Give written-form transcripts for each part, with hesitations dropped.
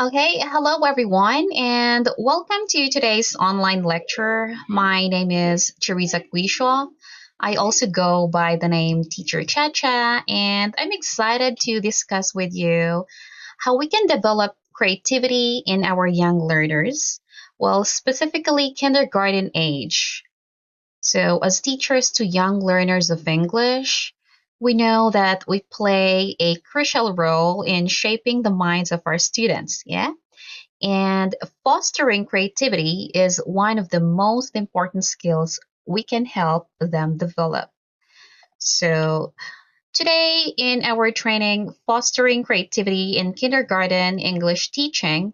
Okay, hello everyone, and welcome to today's online lecture. My name is Teresa Quishaw. I also go by the name Teacher Chacha, and I'm excited to discuss with you how we can develop creativity in our young learners, well, specifically kindergarten age. So, as teachers to young learners of English, we know that we play a crucial role in shaping the minds of our students, yeah? And fostering creativity is one of the most important skills we can help them develop. So, today in our training, Fostering Creativity in Kindergarten English Teaching,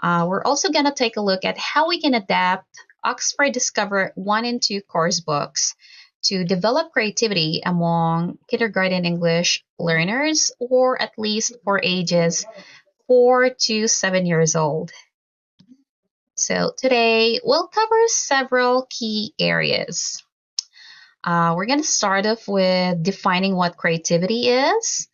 we're also going to take a look at how we can adapt Oxford Discover 1 and 2 course books to develop creativity among kindergarten English learners, or at least for ages 4 to 7 years old. So today we'll cover several key areas. We're going to start off with defining what creativity is.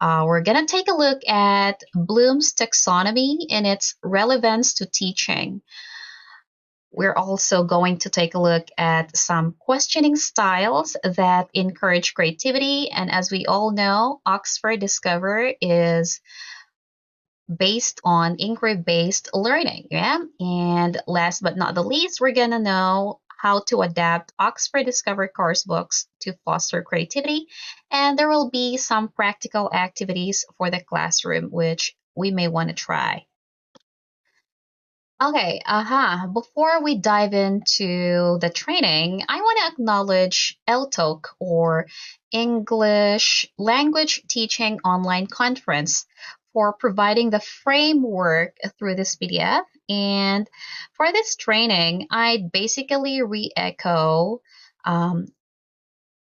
We're going to take a look at Bloom's taxonomy and its relevance to teaching. We're also going to take a look at some questioning styles that encourage creativity. And as we all know, Oxford Discover is based on inquiry-based learning. Yeah. And last but not the least, we're gonna know how to adapt Oxford Discover course books to foster creativity. And there will be some practical activities for the classroom which we may want to try. Okay, Before we dive into the training, I want to acknowledge ELTOC, or English Language Teaching Online Conference, for providing the framework through this PDF. And for this training, I basically re-echo um,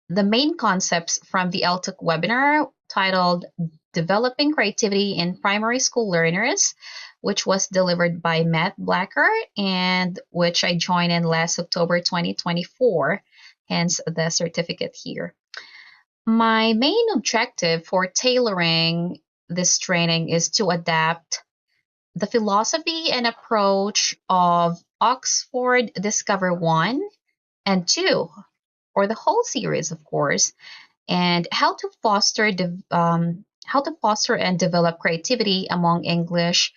the main concepts from the ELTOC webinar titled Developing Creativity in Primary School Learners, which was delivered by Matt Blacker and which I joined in last October 2024, hence the certificate here. My main objective for tailoring this training is to adapt the philosophy and approach of Oxford Discover 1 and 2, or the whole series, of course, and how to foster and develop creativity among English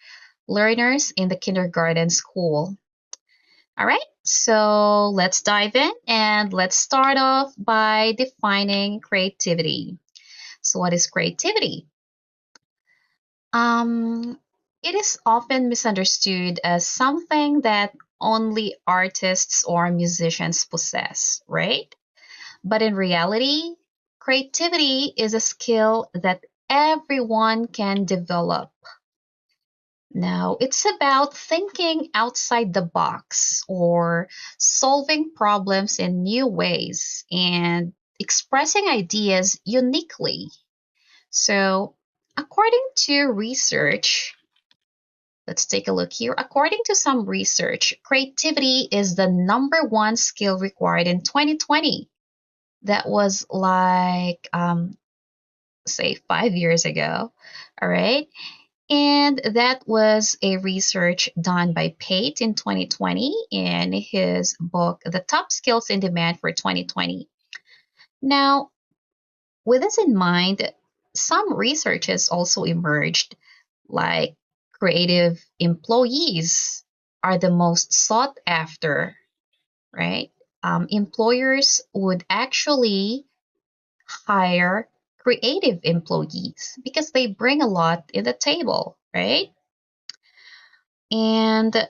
learners in the kindergarten school. All right, so let's dive in and let's start off by defining creativity. So, what is creativity? Um, it is often misunderstood as something that only artists or musicians possess, right? But in reality, creativity is a skill that everyone can develop. Now, it's about thinking outside the box or solving problems in new ways and expressing ideas uniquely. So, according to research, let's take a look here. According to some research, creativity is the number one skill required in 2020. That was like, say, 5 years ago. All right. And that was a research done by Pate in 2020 in his book, The Top Skills in Demand for 2020. Now, with this in mind, some researches also emerged, like creative employees are the most sought after, right? Employers would actually hire creative employees because they bring a lot in the table, right? And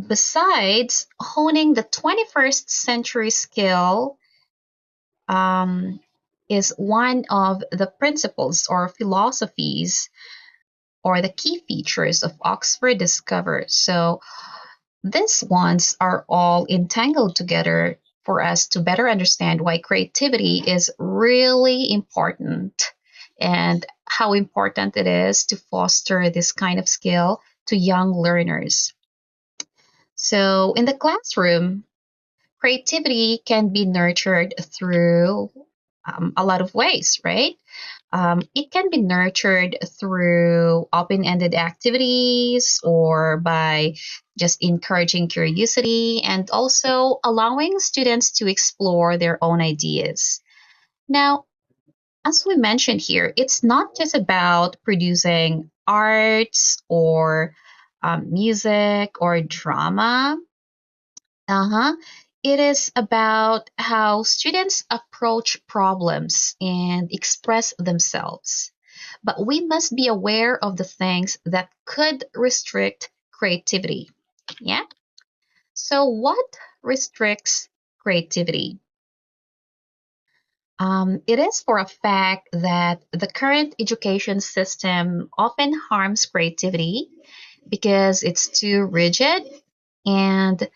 besides, honing the 21st century skill um, is one of the principles or philosophies or the key features of Oxford Discover. So these ones are all entangled together for us to better understand why creativity is really important and how important it is to foster this kind of skill to young learners. So, in the classroom, creativity can be nurtured through a lot of ways, right? It can be nurtured through open ended activities or by just encouraging curiosity and also allowing students to explore their own ideas. Now, as we mentioned here, it's not just about producing arts or music or drama. Uh-huh. It is about how students approach problems and express themselves. But we must be aware of the things that could restrict creativity. Yeah? So, what restricts creativity? It is for a fact that the current education system often harms creativity because it's too rigid, and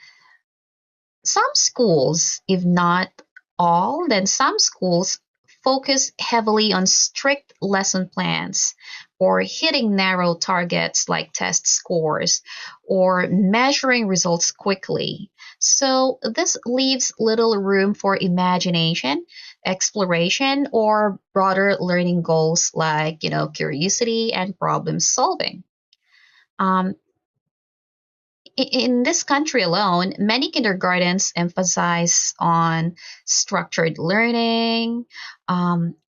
some schools, if not all, then some schools focus heavily on strict lesson plans or hitting narrow targets like test scores or measuring results quickly. So this leaves little room for imagination, exploration, or broader learning goals like, curiosity and problem solving. Um, in this country alone, many kindergartens emphasize on structured learning,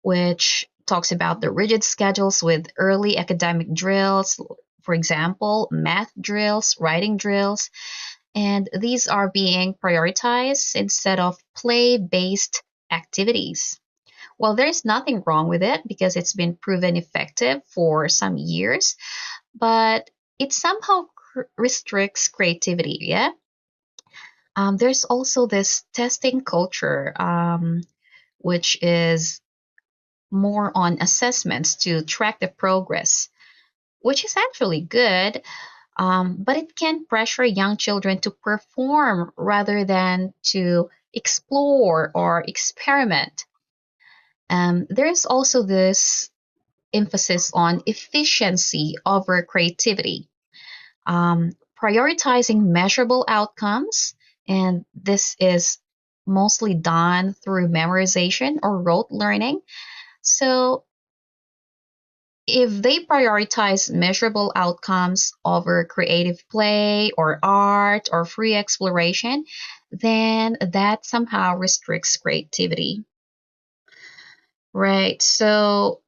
which talks about the rigid schedules with early academic drills, for example, math drills, writing drills, and these are being prioritized instead of play based activities. Well, there's nothing wrong with it because it's been proven effective for some years, but it somehow restricts creativity. Yeah. There's also this testing culture, which is more on assessments to track the progress, which is actually good, but it can pressure young children to perform rather than to explore or experiment. There's also this emphasis on efficiency over creativity, prioritizing measurable outcomes, and this is mostly done through memorization or rote learning. So, if they prioritize measurable outcomes over creative play or art or free exploration, then that somehow restricts creativity. Right. So,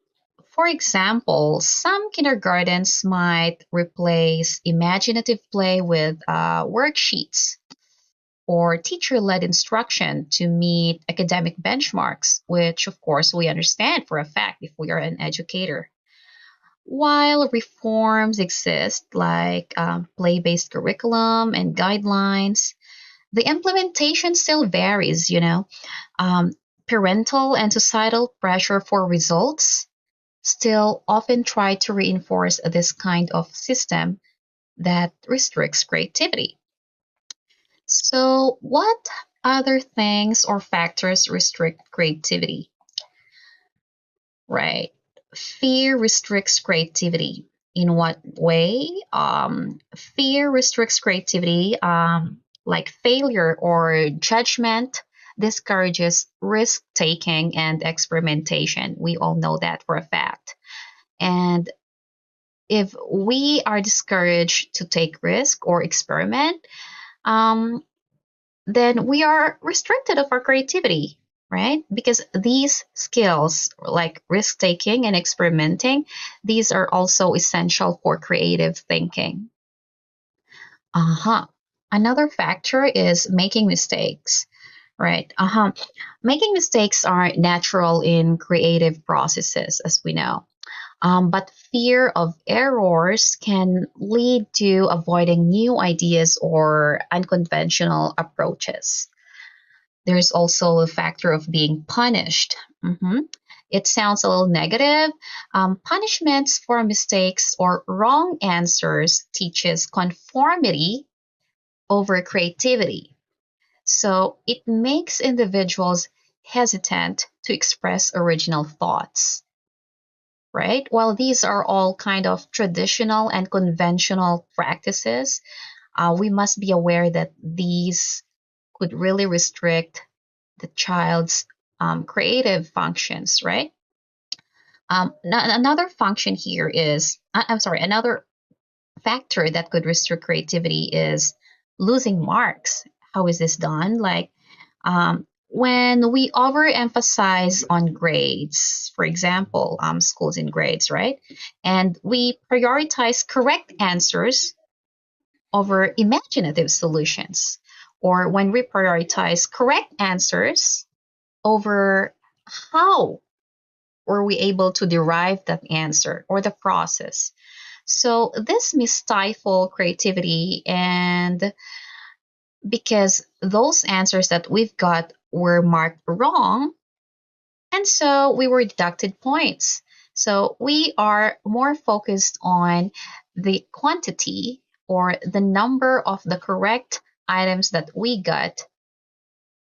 for example, some kindergartens might replace imaginative play with worksheets or teacher led instruction to meet academic benchmarks, which, of course, we understand for a fact if we are an educator. While reforms exist like play based curriculum and guidelines, the implementation still varies. Um, Parental and societal pressure for results still often try to reinforce this kind of system that restricts creativity. So, what other things or factors restrict creativity? Right. Fear restricts creativity. In what way? Fear restricts creativity, like failure or judgment discourages risk taking and experimentation. We all know that for a fact. And if we are discouraged to take risk or experiment, um, then we are restricted of our creativity, right? Because these skills like risk taking and experimenting, these are also essential for creative thinking. Uh-huh. Another factor is making mistakes, right? Uh-huh. Making mistakes are natural in creative processes, as we know. But fear of errors can lead to avoiding new ideas or unconventional approaches. There's also the factor of being punished. It sounds a little negative. Punishments for mistakes or wrong answers teaches conformity over creativity. So it makes individuals hesitant to express original thoughts, right? While these are all kind of traditional and conventional practices, we must be aware that these could really restrict the child's creative functions, right? Another function here is, I'm sorry, another factor that could restrict creativity is losing marks. How is this done? Like when we overemphasize on grades, for example, schools in grades, right? And we prioritize correct answers over imaginative solutions, or when we prioritize correct answers over how were we able to derive that answer or the process. So this may stifle creativity, and because those answers that we've got were marked wrong, and so we were deducted points. So we are more focused on the quantity or the number of the correct items that we got,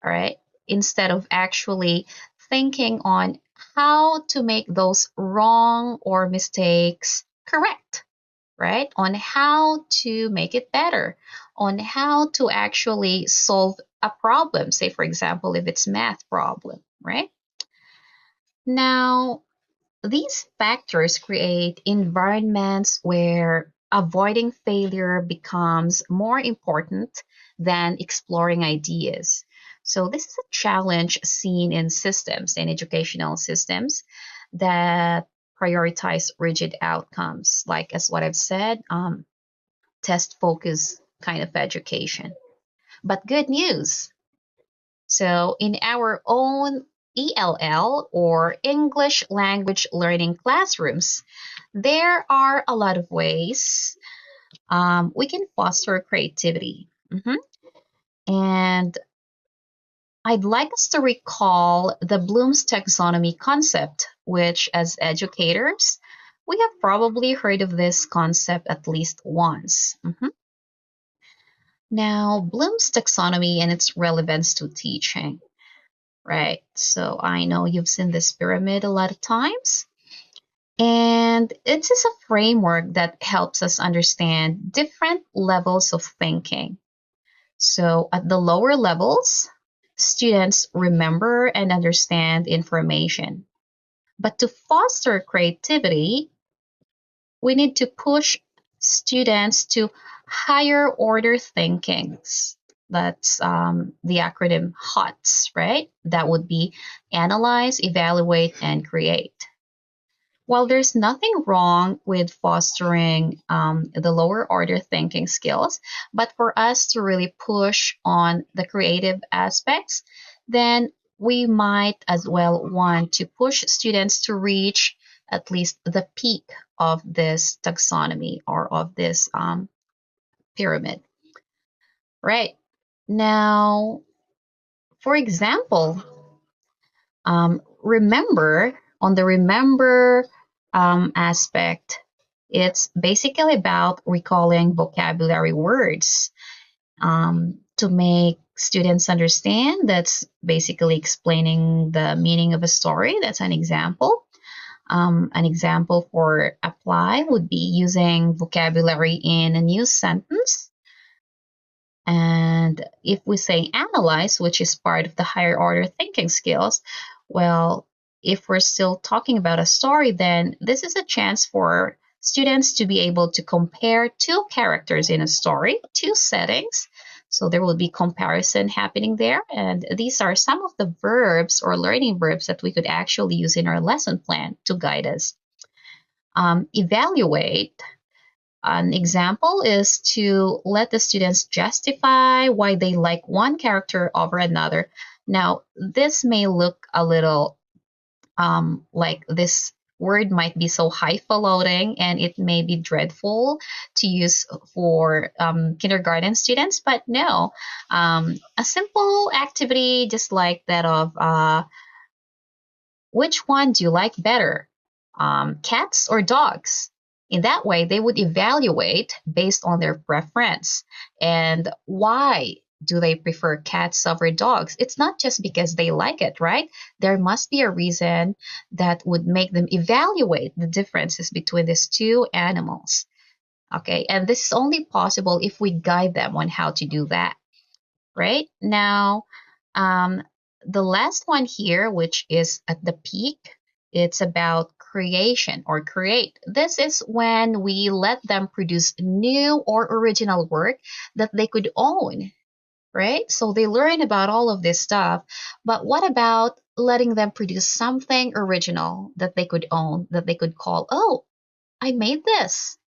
all right, instead of actually thinking on how to make those wrong or mistakes correct, right? On how to make it better, on how to actually solve a problem, say, for example, if it's math problem, right? Now, these factors create environments where avoiding failure becomes more important than exploring ideas. So, this is a challenge seen in systems, in educational systems that prioritize rigid outcomes, like as what I've said, test focus kind of education. But good news. So, in our own ELL or English language learning classrooms, there are a lot of ways we can foster creativity. And I'd like us to recall the Bloom's taxonomy concept, which, as educators, we have probably heard of this concept at least once. Now, Bloom's taxonomy and its relevance to teaching, right? So I know you've seen this pyramid a lot of times. And it is a framework that helps us understand different levels of thinking. So at the lower levels, students remember and understand information. But to foster creativity, we need to push students to higher order thinkings. That's the acronym HOTS, right? That would be analyze, evaluate, and create. While there's nothing wrong with fostering the lower order thinking skills, but for us to really push on the creative aspects, then we might as well want to push students to reach at least the peak of this taxonomy or of this pyramid. Right. Now, for example, remember on the remember aspect, it's basically about recalling vocabulary words to make students understand. That's basically explaining the meaning of a story. That's an example. An example for apply would be using vocabulary in a new sentence. And if we say analyze, which is part of the higher order thinking skills, well, if we're still talking about a story, then this is a chance for students to be able to compare two characters in a story, two settings. So there will be comparison happening there. And these are some of the verbs or learning verbs that we could actually use in our lesson plan to guide us. Evaluate. An example is to let the students justify why they like one character over another. Now, this may look a little like this word might be so highfalutin and it may be dreadful to use for kindergarten students, but no. A simple activity just like that of which one do you like better, cats or dogs? In that way, they would evaluate based on their preference. And why do they prefer cats over dogs? It's not just because they like it, right? There must be a reason that would make them evaluate the differences between these two animals. Okay, and this is only possible if we guide them on how to do that, right? Now, the last one here, which is at the peak, it's about creation or create. This is when we let them produce new or original work that they could own, right? So they learn about all of this stuff. But what about letting them produce something original that they could own, that they could call, oh, I made this.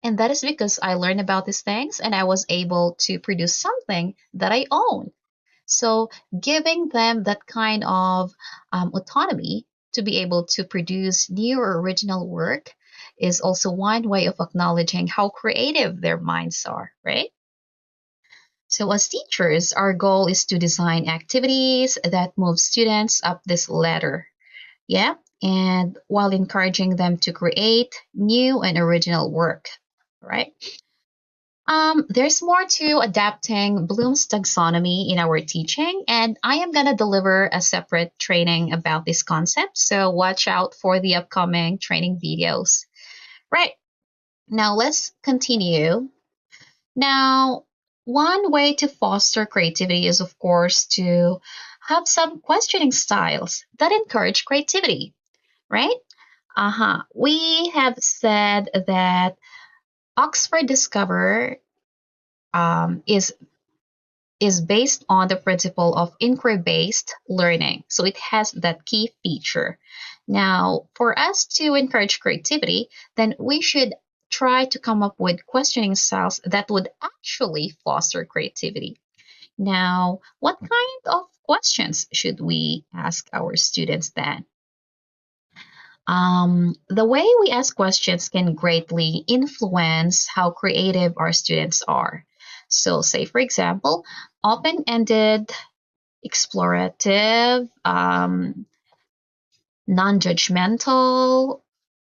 And that is because I learned about these things and I was able to produce something that I own. So giving them that kind of autonomy to be able to produce new or original work is also one way of acknowledging how creative their minds are, right? So as teachers, our goal is to design activities that move students up this ladder. Yeah. And while encouraging them to create new and original work, right? There's more to adapting Bloom's taxonomy in our teaching, and I am going to deliver a separate training about this concept. So watch out for the upcoming training videos. Right. Now let's continue. Now, one way to foster creativity is, of course, to have some questioning styles that encourage creativity, right? We have said that Oxford Discover is based on the principle of inquiry-based learning. So it has that key feature. Now, for us to encourage creativity, then we should try to come up with questioning styles that would actually foster creativity. Now, what kind of questions should we ask our students then? The way we ask questions can greatly influence how creative our students are. So, say for example, open ended, explorative, non judgmental,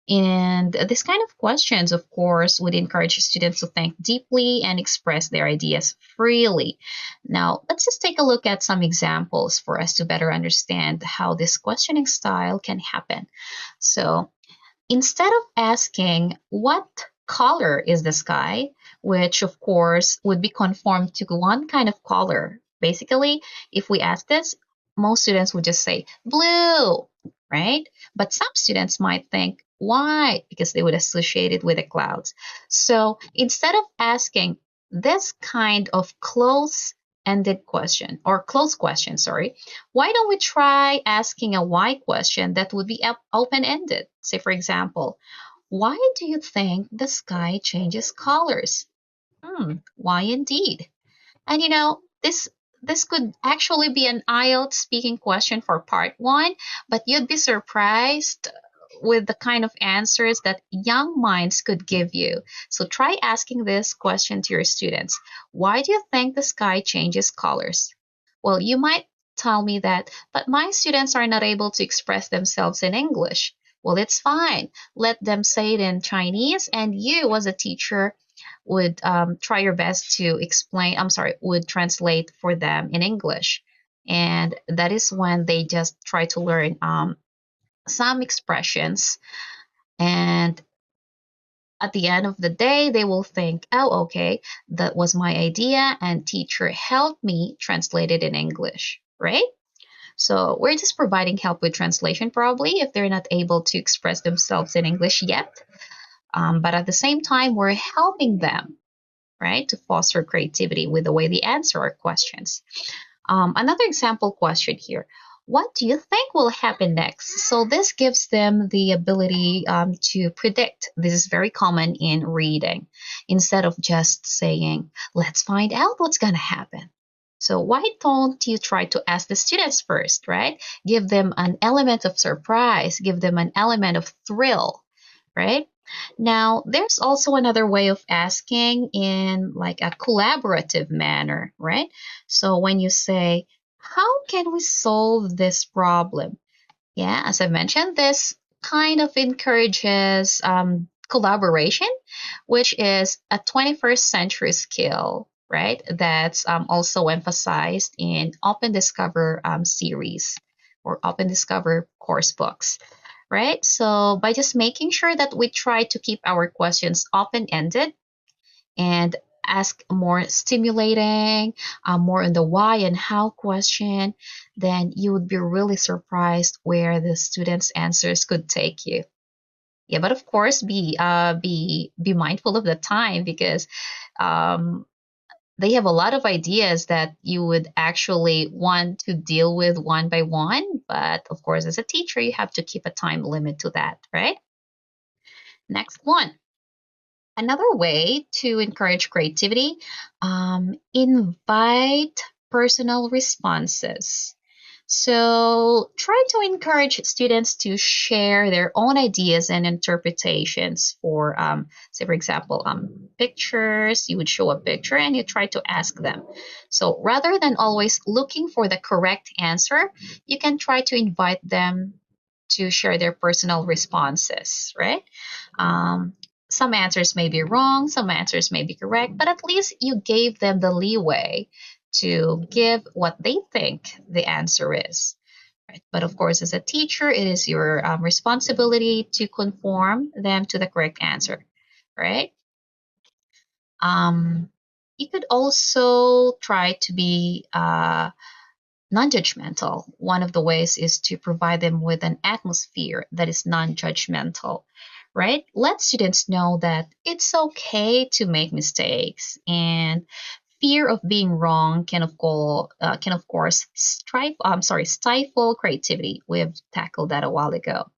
and this kind of questions, of course, would encourage students to think deeply and express their ideas freely. Now, let's just take a look at some examples for us to better understand how this questioning style can happen. So, instead of asking, what color is the sky? Which, of course, would be conformed to one kind of color. Basically, if we ask this, most students would just say blue, right? But some students might think white because they would associate it with the clouds. So instead of asking this kind of close-ended question or closed question, sorry, why don't we try asking a why question that would be open-ended? Say, for example, why do you think the sky changes colors? Why indeed? And this could actually be an IELTS speaking question for part one, but you'd be surprised with the kind of answers that young minds could give you. So try asking this question to your students. Why do you think the sky changes colors? Well, you might tell me that, but my students are not able to express themselves in English. Well, it's fine. Let them say it in Chinese, and you, as a teacher, would try your best to explain, would translate for them in English. And that is when they just try to learn some expressions. And at the end of the day, they will think, oh, okay, that was my idea, and teacher helped me translate it in English, right? So we're just providing help with translation probably if they're not able to express themselves in English yet. But at the same time, we're helping them, right, to foster creativity with the way they answer our questions. Another example question here. What do you think will happen next? So this gives them the ability to predict. This is very common in reading. Instead of just saying, let's find out what's going to happen. So why don't you try to ask the students first, right? Give them an element of surprise, give them an element of thrill, right? Now, there's also another way of asking in like a collaborative manner, right? So when you say, how can we solve this problem? Yeah, as I mentioned, this kind of encourages collaboration, which is a 21st century skill, right? That's also emphasized in Open Discover series or Open Discover course books, right? So by just making sure that we try to keep our questions open-ended and ask more stimulating, more on the why and how question, then you would be really surprised where the students' answers could take you. Yeah, but of course, be mindful of the time because um, they have a lot of ideas that you would actually want to deal with one by one. But of course, as a teacher, you have to keep a time limit to that, right? Next one. Another way to encourage creativity, invite personal responses. So try to encourage students to share their own ideas and interpretations for, say, for example, pictures. You would show a picture and you try to ask them. So rather than always looking for the correct answer, you can try to invite them to share their personal responses, right? Um, some answers may be wrong, some answers may be correct, but at least you gave them the leeway to give what they think the answer is. Right? But of course, as a teacher, it is your responsibility to conform them to the correct answer, right? Um, you could also try to be non-judgmental. One of the ways is to provide them with an atmosphere that is non-judgmental, right? Let students know that it's okay to make mistakes, and fear of being wrong can of course stifle creativity. We have tackled that a while ago,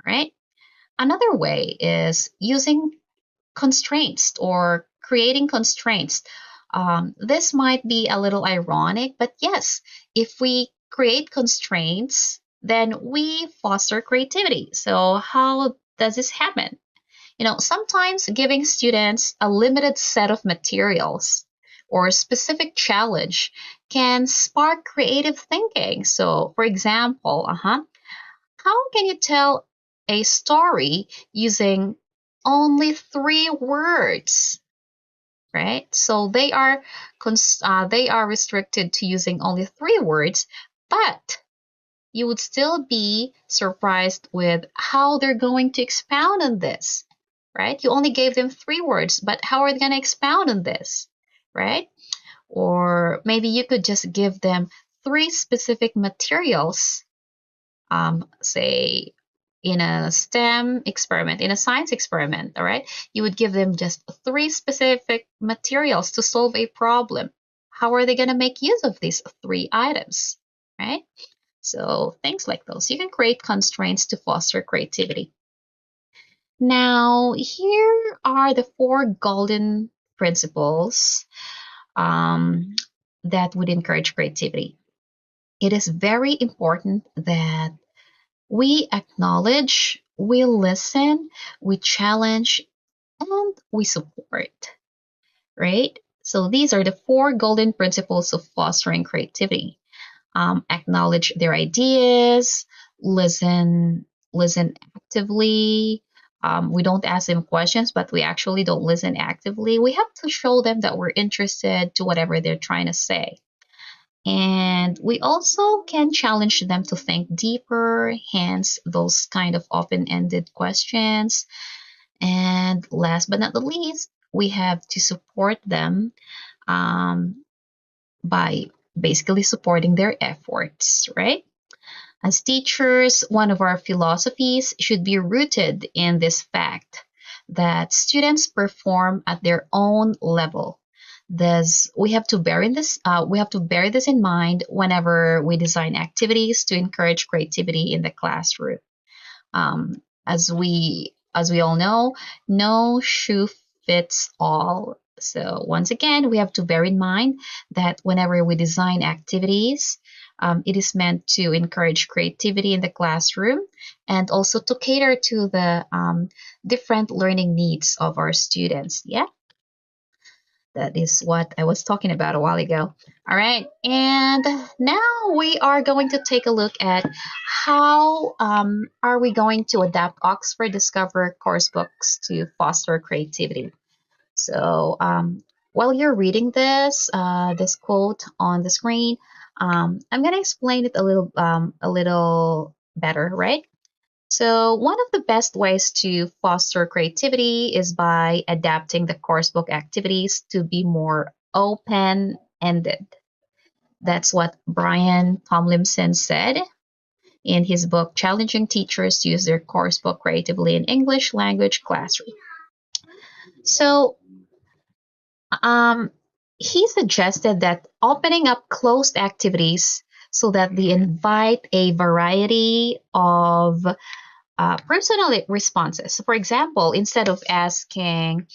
right? Another way is using constraints or creating constraints. This might be a little ironic, but yes, if we create constraints, then we foster creativity. So, how does this happen? Sometimes giving students a limited set of materials or a specific challenge can spark creative thinking. So, for example, how can you tell a story using only 3 words? Right? So they are restricted to using only 3 words, but you would still be surprised with how they're going to expound on this, right? You only gave them 3 words, but how are they going to expound on this, right? Or maybe you could just give them 3 specific materials, say in a STEM experiment, in a science experiment, all right? You would give them just 3 specific materials to solve a problem. How are they going to make use of these 3 items, right? So things like those. You can create constraints to foster creativity. Now, here are the 4 golden principles um, that would encourage creativity. It is very important that we acknowledge, we listen, we challenge, and we support, right? So these are the 4 golden principles of fostering creativity. Acknowledge their ideas, listen, listen actively. We don't ask them questions, but we actually don't listen actively. We have to show them that we're interested to whatever they're trying to say. And we also can challenge them to think deeper, hence those kind of open-ended questions. And last but not the least, we have to support them um, by basically supporting their efforts, right? As teachers, one of our philosophies should be rooted in this fact that students perform at their own level. Thus, we have to bear this in mind whenever we design activities to encourage creativity in the classroom. As we all know, no shoe fits all. So once again, we have to bear in mind that whenever we design activities, it is meant to encourage creativity in the classroom and also to cater to the different learning needs of our students. Yeah, that is what I was talking about a while ago. All right, and now we are going to take a look at how are we going to adapt Oxford Discover course books to foster creativity. So while you're reading this quote on the screen, I'm going to explain it a little better, right? So, one of the best ways to foster creativity is by adapting the coursebook activities to be more open ended. That's what Brian Tomlinson said. in his book, Challenging Teachers to Use Their Course Book Creatively in English Language Classroom. So, um, he suggested that opening up closed activities so that they invite a variety of personal responses. So for example, instead of asking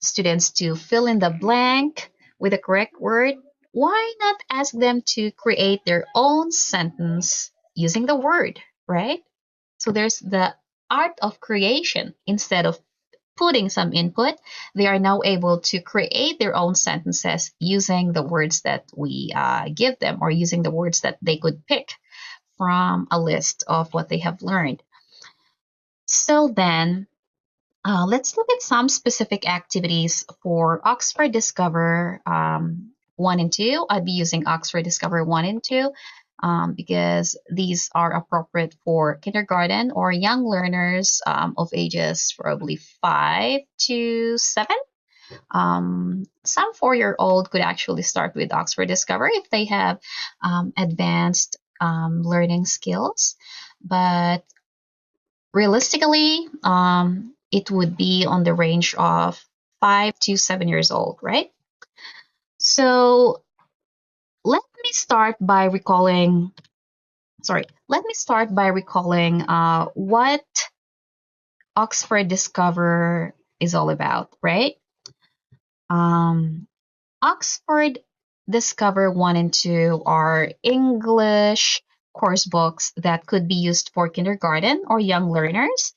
students to fill in the blank with the correct word, why not ask them to create their own sentence using the word, right? So there's the art of creation. Instead of putting some input, they are now able to create their own sentences using the words that we give them, or using the words that they could pick from a list of what they have learned. So then, let's look at some specific activities for Oxford Discover 1 and 2. I'd be using Oxford Discover 1 and 2 because these are appropriate for kindergarten or young learners of ages probably 5 to 7. Some 4-year-old could actually start with Oxford Discover if they have advanced learning skills. But realistically, it would be on the range of 5 to 7 years old, right? So let me start by recalling. Sorry, let me start by recalling what Oxford Discover is all about, right? Um, Oxford Discover 1 and 2 are English course books that could be used for kindergarten or young learners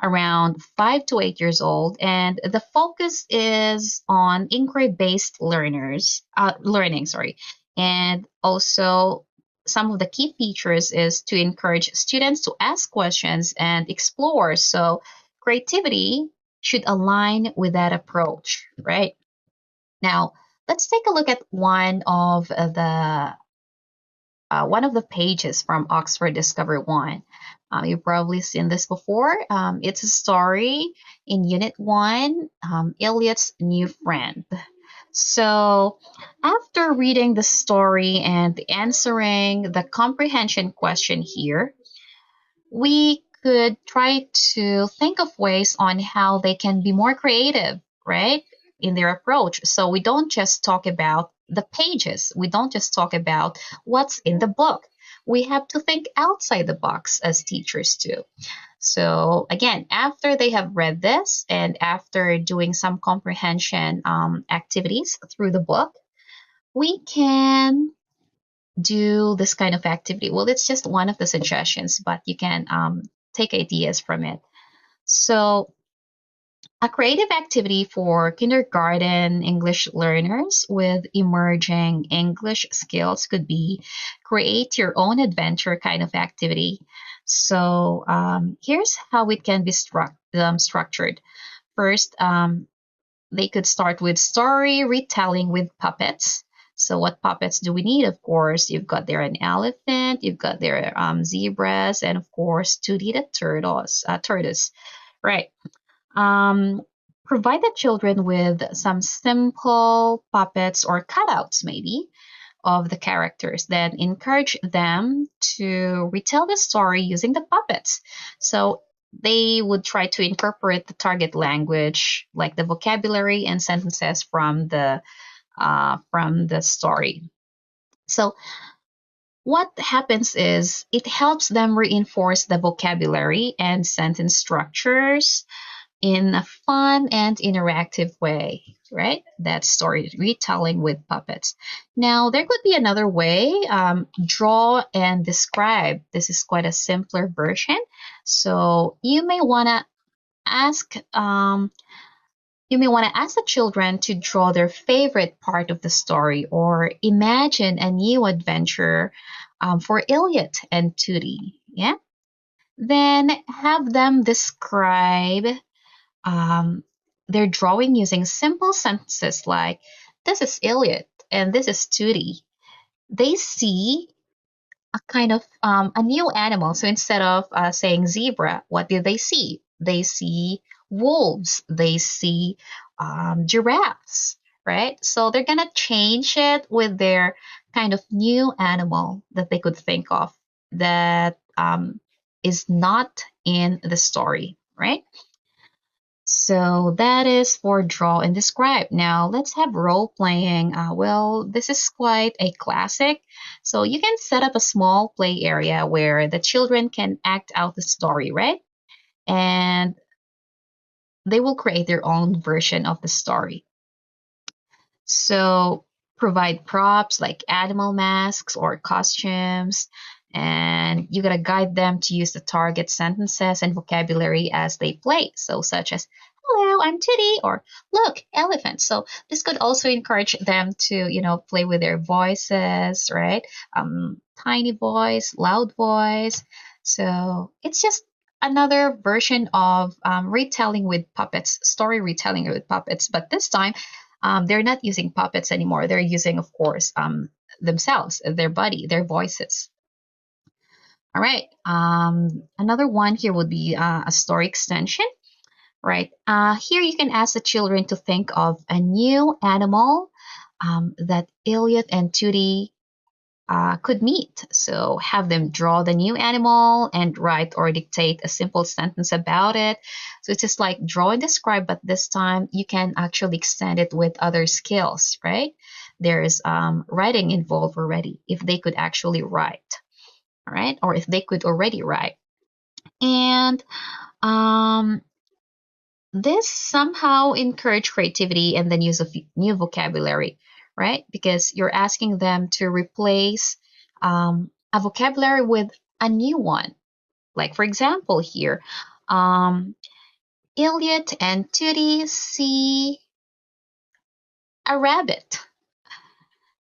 around 5 to 8 years old, and the focus is on inquiry-based learning, sorry. And also some of the key features is to encourage students to ask questions and explore. So creativity should align with that approach, right? Now, let's take a look at one of the pages from Oxford Discover 1. You've probably seen this before. It's a story in Unit 1, Eliot's New Friend. So, after reading the story and answering the comprehension question here, we could try to think of ways on how they can be more creative, right, in their approach. So we don't just talk about the pages, we don't just talk about what's in the book. We have to think outside the box as teachers too. So again, after they have read this and after doing some comprehension activities through the book, we can do this kind of activity. Well, it's just one of the suggestions, but you can take ideas from it. So, a creative activity for kindergarten English learners with emerging English skills could be create your own adventure kind of activity. So, here's how it can be structured. First, they could start with story retelling with puppets. So what puppets do we need? Of course, you've got there an elephant, you've got there zebras, and of course, Tootie the tortoise, right? Um, provide the children with some simple puppets or cutouts, maybe, of the characters. Then encourage them to retell the story using the puppets. So they would try to incorporate the target language, like the vocabulary and sentences from the story. So what happens is it helps them reinforce the vocabulary and sentence structures in a fun and interactive way, right? That's story retelling with puppets. Now, there could be another way, draw and describe. This is quite a simpler version. So you may want to ask the children to draw their favorite part of the story or imagine a new adventure for Elliot and Tootie. Yeah. Then have them describe um, their drawing using simple sentences like, this is Elliot and this is Tootie. They see a kind of a new animal. So instead of saying zebra, what do they see? They see wolves. They see giraffes, right? So they're gonna change it with their kind of new animal that they could think of that is not in the story, right? So that is for draw and describe. Now let's have role playing. Well, this is quite a classic. So you can set up a small play area where the children can act out the story, right? And they will create their own version of the story. So provide props like animal masks or costumes, and you gotta guide them to use the target sentences and vocabulary as they play. So such as "Hello, I'm Titty," or "Look, elephant." So this could also encourage them to, play with their voices, right? Tiny voice, loud voice. So it's just another version of retelling with puppets, story retelling with puppets, but this time they're not using puppets anymore. They're using, of course, themselves, their body, their voices. All right. Another one here would be a story extension, right? Here you can ask the children to think of a new animal that Elliot and Tootie could meet. So have them draw the new animal and write or dictate a simple sentence about it. So it's just like draw and describe, but this time you can actually extend it with other skills, right? There's writing involved already if they could actually write, all right? Or if they could already write. And um, this somehow encourage creativity and the use of new vocabulary, right? Because you're asking them to replace a vocabulary with a new one. Like, for example, here, Elliot and Tootie see a rabbit.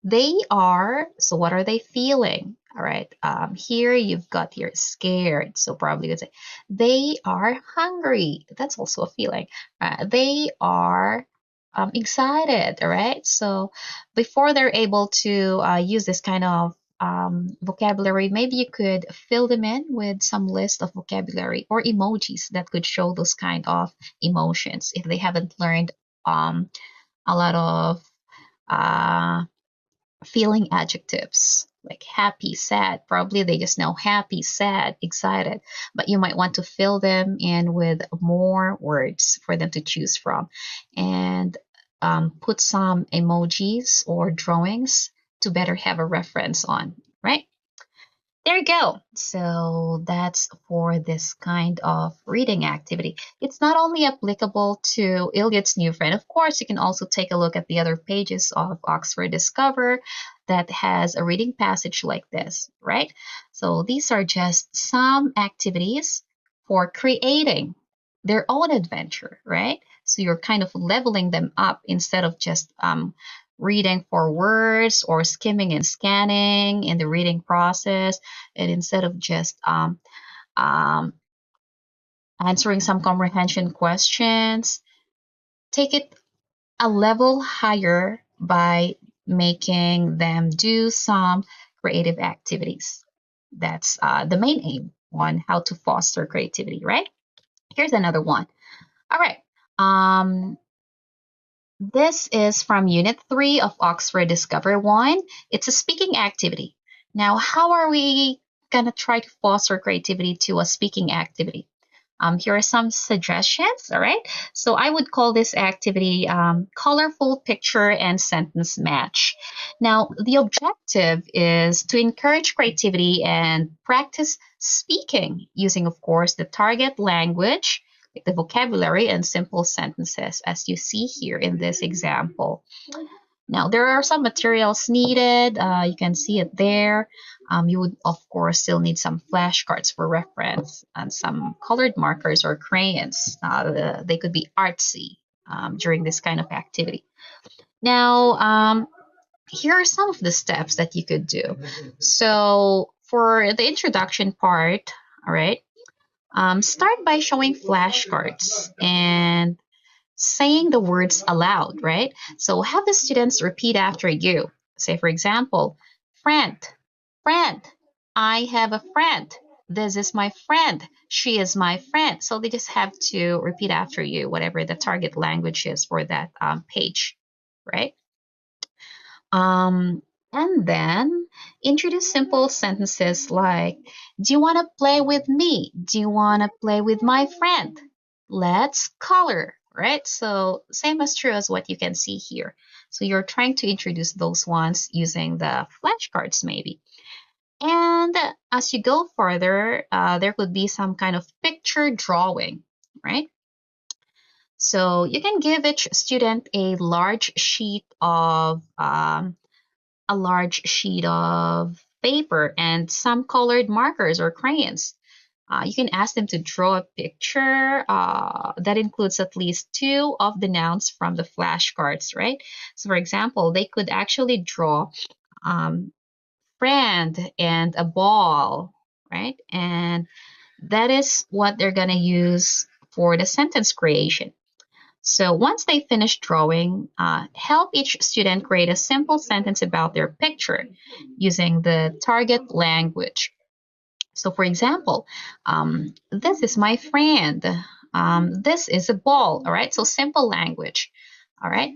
They are, so what are they feeling? All right, here you've got here scared. So probably you would say, they are hungry. That's also a feeling. They are excited, all right? So before they're able to use this kind of vocabulary, maybe you could fill them in with some list of vocabulary or emojis that could show those kind of emotions if they haven't learned a lot of uh, feeling adjectives like happy, sad. Probably they just know happy, sad, excited, but you might want to fill them in with more words for them to choose from and put some emojis or drawings to better have a reference on, right? There you go. So that's for this kind of reading activity. It's not only applicable to Iliad's new friend. Of course, you can also take a look at the other pages of Oxford Discover that has a reading passage like this, right? So these are just some activities for creating their own adventure, right? So you're kind of leveling them up instead of just reading for words or skimming and scanning in the reading process, and instead of just um, answering some comprehension questions, take it a level higher by making them do some creative activities. That's the main aim on how to foster creativity, right? Here's another one. All right. This is from Unit 3 of Oxford Discover 1. It's a speaking activity. Now, how are we going to try to foster creativity to a speaking activity? Here are some suggestions, all right? So I would call this activity colorful picture and sentence match. Now, the objective is to encourage creativity and practice speaking using, of course, the target language, like the vocabulary and simple sentences, as you see here in this example. Now, there are some materials needed. You can see it there. You would, of course, still need some flashcards for reference and some colored markers or crayons. They could be artsy during this kind of activity. Now, here are some of the steps that you could do. So, for the introduction part, all right, start by showing flashcards and saying the words aloud, right? So have the students repeat after you. Say, for example, friend, friend, I have a friend. This is my friend. She is my friend. So they just have to repeat after you, whatever the target language is for that page, right? Um, And then introduce simple sentences like, do you want to play with me? Do you want to play with my friend? Let's color, right? So same as true as what you can see here. So you're trying to introduce those ones using the flashcards maybe. And as you go further, there could be some kind of picture drawing, right? So you can give each student a large sheet of paper and some colored markers or crayons. You can ask them to draw a picture that includes at least two of the nouns from the flashcards, right? So, for example, they could actually draw um, friend and a ball, right? And that is what they're going to use for the sentence creation. So once they finish drawing, help each student create a simple sentence about their picture using the target language. So for example, this is my friend. This is a ball. All right. So simple language. All right.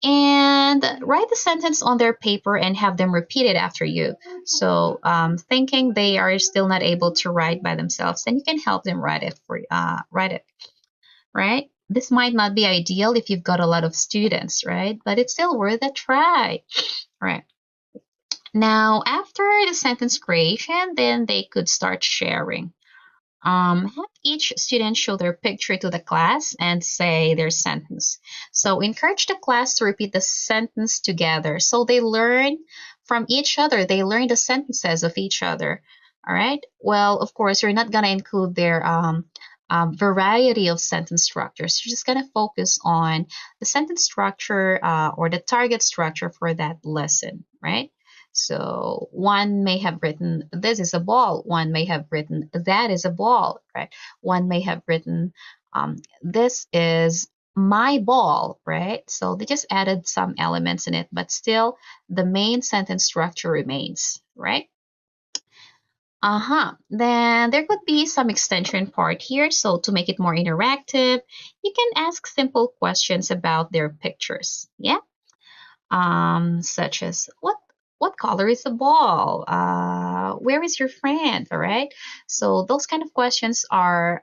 And write the sentence on their paper and have them repeat it after you. So thinking they are still not able to write by themselves, then you can help them write it, right? This might not be ideal if you've got a lot of students, right? But it's still worth a try, right? Now, after the sentence creation, then they could start sharing. Have each student show their picture to the class and say their sentence. So encourage the class to repeat the sentence together. So they learn from each other. They learn the sentences of each other. All right. Well, of course, you're not gonna include their variety of sentence structures. You're just gonna focus on the sentence structure or the target structure for that lesson, right? So one may have written, this is a ball. One may have written, that is a ball, right? One may have written, this is my ball, right? So they just added some elements in it, but still the main sentence structure remains, right? Then there could be some extension part here. So to make it more interactive, you can ask simple questions about their pictures. Yeah. Such as what color is the ball? Where is your friend? All right. So those kind of questions are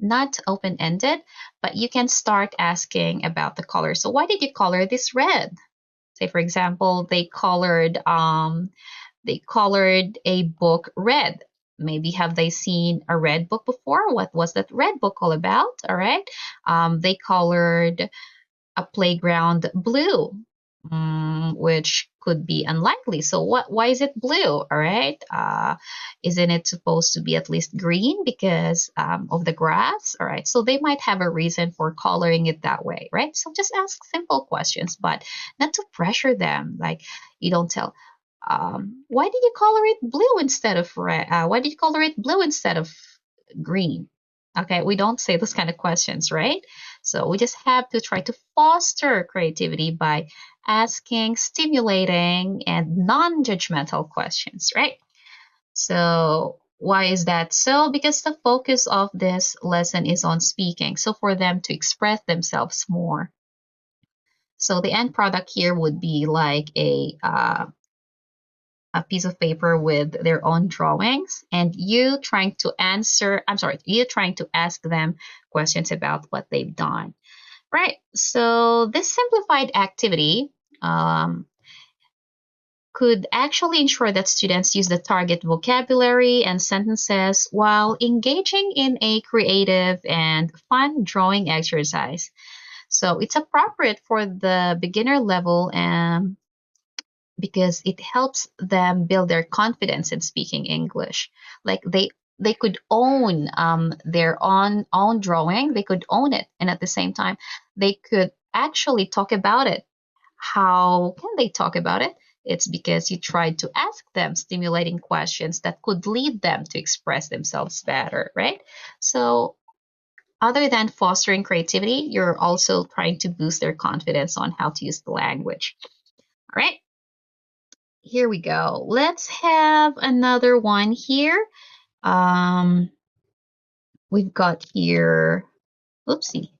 not open-ended, but you can start asking about the color. So why did you color this red? Say, for example, they colored a book red. Maybe have they seen a red book before? What was that red book all about? All right. They colored a playground blue, which could be unlikely. So why is it blue? All right. Isn't it supposed to be at least green because of the grass? All right. So they might have a reason for coloring it that way, right? So just ask simple questions, but not to pressure them. Like you don't tell, why did you color it blue instead of red? Why did you color it blue instead of green? Okay, we don't say those kind of questions, right? So we just have to try to foster creativity by asking, stimulating, and non judgmental questions, right? So, why is that so? Because the focus of this lesson is on speaking. So, for them to express themselves more. So, the end product here would be like a piece of paper with their own drawings and you trying to you trying to ask them questions about what they've done. Right. So this simplified activity could actually ensure that students use the target vocabulary and sentences while engaging in a creative and fun drawing exercise. So it's appropriate for the beginner level and because it helps them build their confidence in speaking English. Like they could own their own drawing, they could own it, and at the same time, they could actually talk about it. How can they talk about it? It's because you tried to ask them stimulating questions that could lead them to express themselves better, right? So, other than fostering creativity, you're also trying to boost their confidence on how to use the language. All right. Here we go. Let's have another one here. Um, we've got here, oopsie,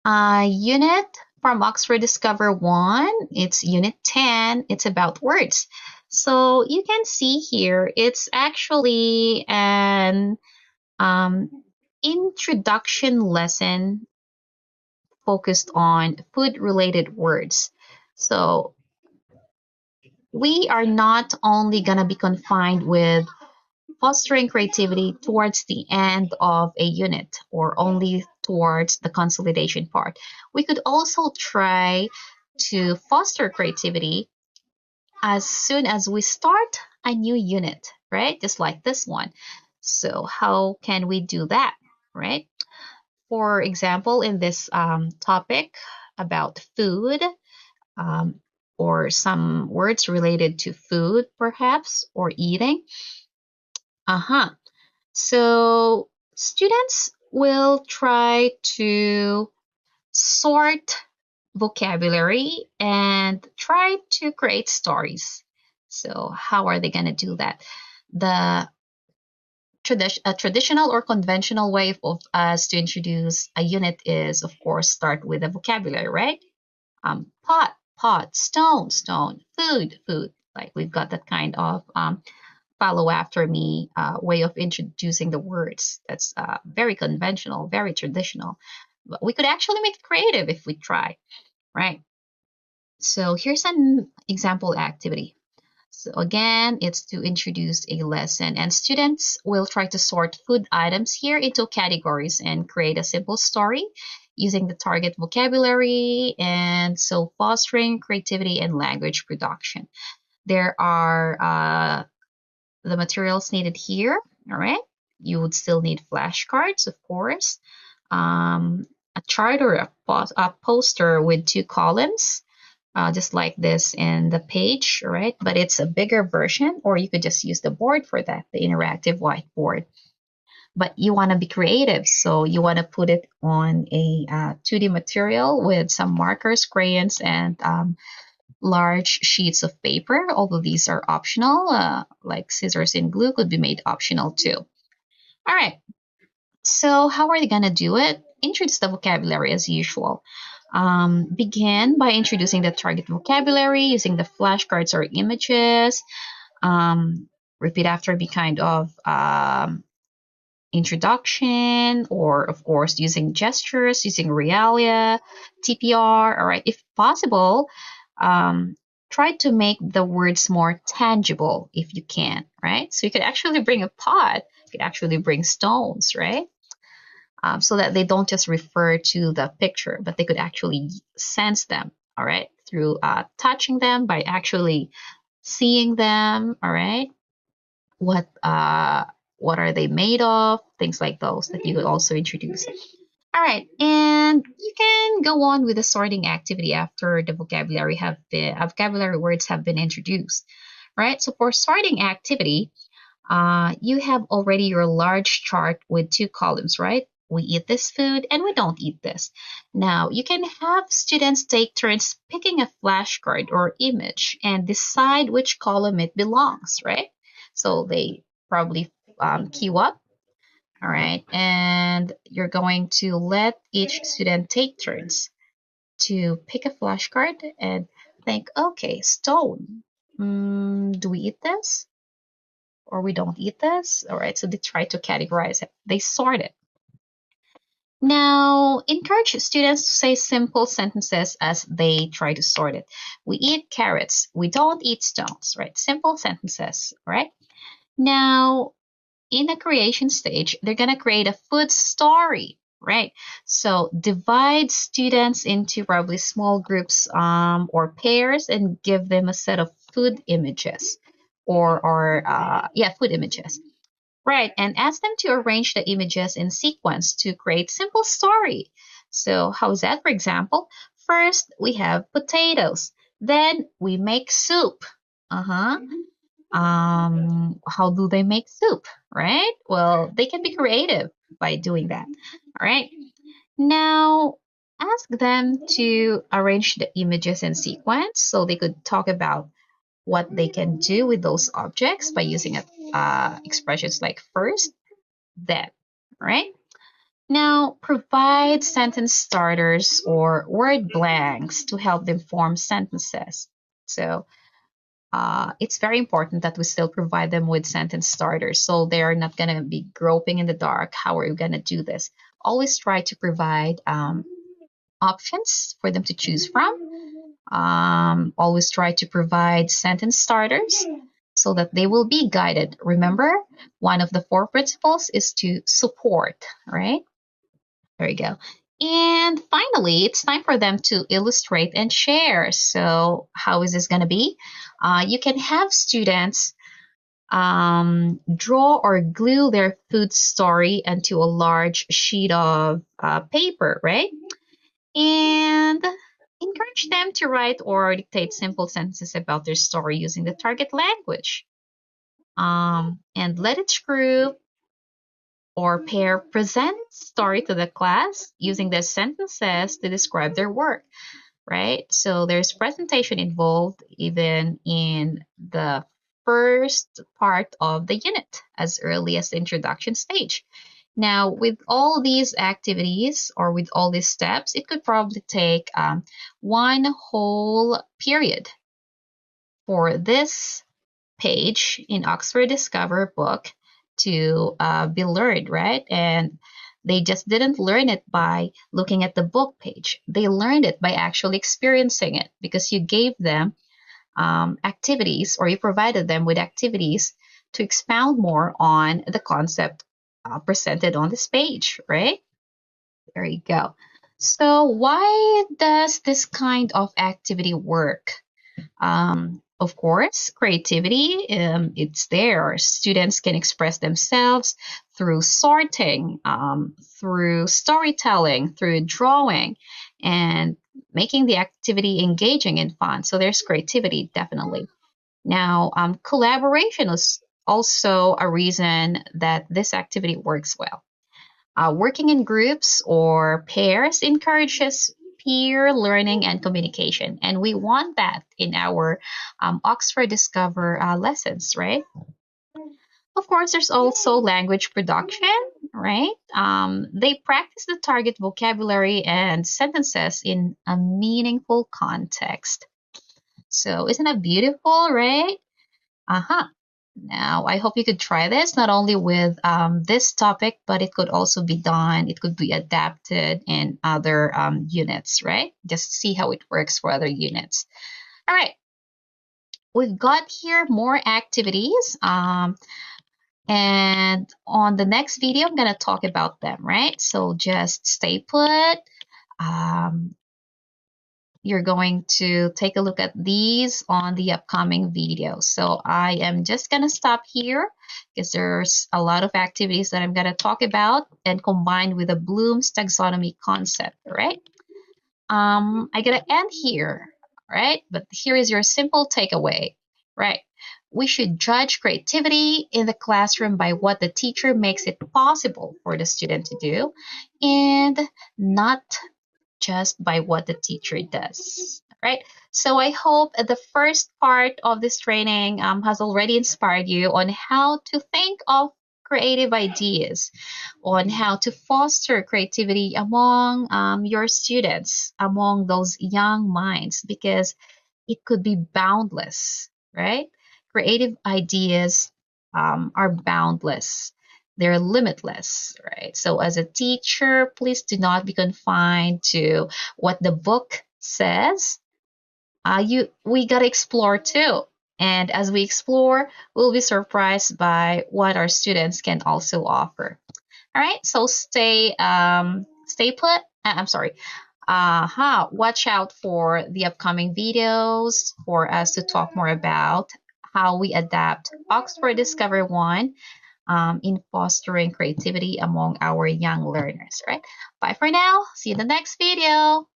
unit from Oxford Discover 1. It's Unit 10. It's about words. So you can see here, it's actually an introduction lesson focused on food-related words. So we are not only going to be confined with fostering creativity towards the end of a unit or only towards the consolidation part. We could also try to foster creativity as soon as we start a new unit, right? Just like this one. So how can we do that, right? For example, in this topic about food, um, or some words related to food, perhaps, or eating. So students will try to sort vocabulary and try to create stories. So how are they going to do that? The traditional or conventional way of us to introduce a unit is, of course, start with a vocabulary, right? Pot, stone, food. Like we've got that kind of follow after me way of introducing the words. That's very conventional, very traditional. But we could actually make it creative if we try, right? So here's an example activity. So again, it's to introduce a lesson, and students will try to sort food items here into categories and create a simple story using the target vocabulary, and so fostering creativity and language production. There are the materials needed here. All right. You would still need flashcards, of course, a chart or a poster with 2 columns, just like this in the page, all right? But it's a bigger version, or you could just use the board for that, the interactive whiteboard. But you want to be creative, so you want to put it on a 2D material with some markers, crayons, and large sheets of paper, although these are optional, like scissors and glue could be made optional too. All right, so how are they going to do it? Introduce the vocabulary as usual. Begin by introducing the target vocabulary using the flashcards or images. Repeat after me kind of introduction, or of course using gestures, using realia, TPR. All right, if possible, try to make the words more tangible if you can, right? So you could actually bring a pot, you could actually bring stones, right? So that they don't just refer to the picture, but they could actually sense them, all right, through touching them, by actually seeing them, all right? What are they made of? Things like those that you could also introduce. All right, and you can go on with the sorting activity after the vocabulary words have been introduced, right? So for sorting activity, you have already your large chart with 2 columns, right? We eat this food and we don't eat this. Now, you can have students take turns picking a flashcard or image and decide which column it belongs, right? So they probably queue up, all right? And you're going to let each student take turns to pick a flashcard and think, okay, stone. Do we eat this? Or we don't eat this. All right, so they try to categorize it. They sort it. Now, encourage students to say simple sentences as they try to sort it. We eat carrots. We don't eat stones, right? Simple sentences, right? Now, in the creation stage, they're going to create a food story, right? So divide students into probably small groups or pairs and give them a set of food images food images. Right, and ask them to arrange the images in sequence to create simple story. So how is that? For example, first we have potatoes, then we make soup. Uh-huh. How do they make soup, right? Well, they can be creative by doing that. All right. Now, ask them to arrange the images in sequence so they could talk about what they can do with those objects by using expressions like first, then, right? Now, provide sentence starters or word blanks to help them form sentences. So, it's very important that we still provide them with sentence starters so they're not going to be groping in the dark. How are we going to do this? Always try to provide options for them to choose from. Always try to provide sentence starters so that they will be guided. Remember, one of the four principles is to support, right? There you go. And finally, it's time for them to illustrate and share. So, how is this going to be? You can have students draw or glue their food story onto a large sheet of paper, right? And encourage them to write or dictate simple sentences about their story using the target language. And let each group or pair present story to the class using the sentences to describe their work, right? So there's presentation involved even in the first part of the unit as early as the introduction stage. Now, with all these activities or with all these steps, it could probably take one whole period for this page in Oxford Discover book to be learned, right? And they just didn't learn it by looking at the book page. They learned it by actually experiencing it because you gave them activities or you provided them with activities to expound more on the concept presented on this page, right? There you go. So why does this kind of activity work? Of course, creativity, it's there. Students can express themselves through sorting, through storytelling, through drawing, and making the activity engaging and fun. So there's creativity, definitely. Now, collaboration is also a reason that this activity works well. Working in groups or pairs encourages peer learning and communication, and we want that in our Oxford Discover lessons, right? Of course, there's also language production, right? They practice the target vocabulary and sentences in a meaningful context. So, isn't that beautiful, right? Uh-huh. Now, I hope you could try this not only with this topic, but it could also be done, it could be adapted in other units, right? Just see how it works for other units. All right, we've got here more activities. And on the next video, I'm going to talk about them, right? So just stay put. Um, you're going to take a look at these on the upcoming videos. So I am just going to stop here because there's a lot of activities that I'm going to talk about and combined with the Bloom's taxonomy concept, right? I'm going to end here, right? But here is your simple takeaway, right? We should judge creativity in the classroom by what the teacher makes it possible for the student to do and not just by what the teacher does. Right? So I hope the first part of this training has already inspired you on how to think of creative ideas, on how to foster creativity among your students, among those young minds, because it could be boundless, right? Creative ideas are boundless. They're limitless, right? So as a teacher, please do not be confined to what the book says. We gotta explore too. And as we explore, we'll be surprised by what our students can also offer. All right, so stay put. I'm sorry. Watch out for the upcoming videos for us to talk more about how we adapt Oxford Discover One in fostering creativity among our young learners, right? Bye for now. See you in the next video.